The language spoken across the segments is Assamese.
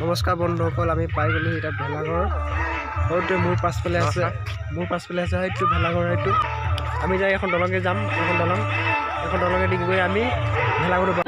নমস্কাৰ বন্ধুসকল, আমি পাই গ'লো এতিয়া ভেলাঘৰ। সৰুতে মোৰ পাছফালে আছে সেইটো ভেলাঘৰ। সেইটো আমি যাই এখন দলঙে যাম। এখন দলঙে দি গৈ আমি ভেলাঘৰটো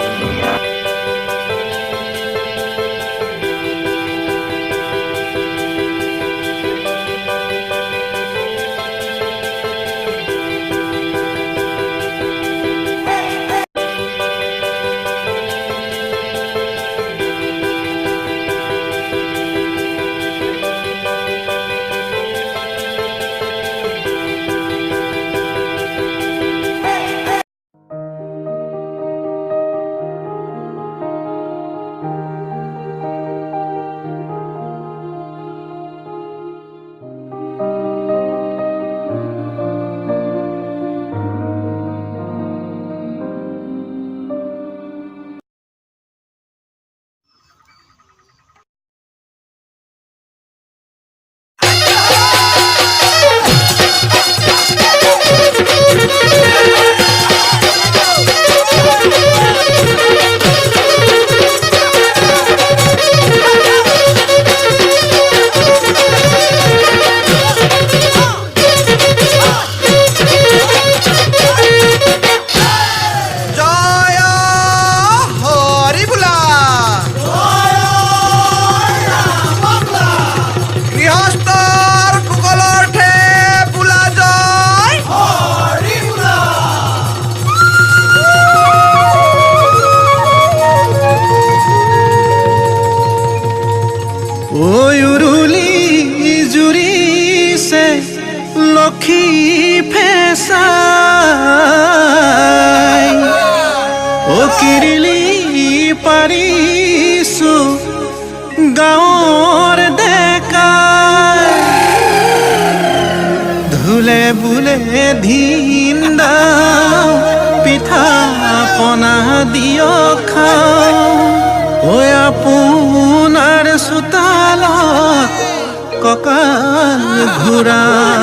লক্ষী ফেঁচাই ও কিৰিলি পাৰিছো গাঁৱৰ ডেকাই ধুলে বোলে ধিন দাও পিঠা পনা দিয়ক খাওঁ ঐ আপোনাৰ চোতালত কঁকাল ঘূৰাও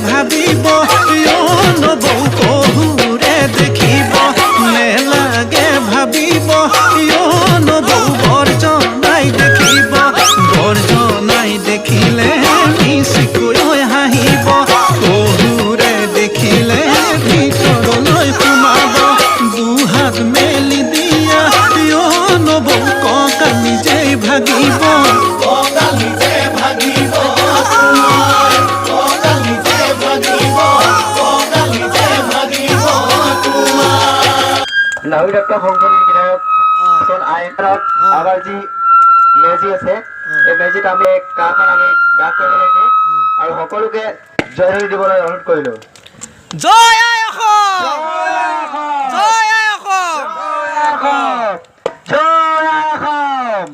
ভাবিব নবৌ কহুৰে দেখিব নেলাগে নাহৰী দত্ত শংকৰী বিধায়ক আইনত আমাৰ যি মেজি আছে এই মেজিত আমি কামত আমি দাগ কৰিব লাগে আৰু সকলোকে জয়ী দিবলৈ অনুৰোধ কৰিলো জয় আই অসম জয় আই অসম জয় অসম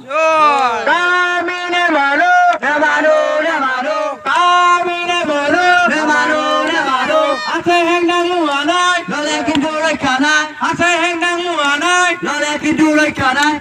কামি নেমানো নেমানো নেমানো কামি নেমানো নেমানো নেমানো আছে হেংদাং লোৱা নাই ল'লে কিন্তু ৰক্ষা নাই আছে হেংদাং লোৱা নাই ল'লে কিন্তু ৰক্ষা নাই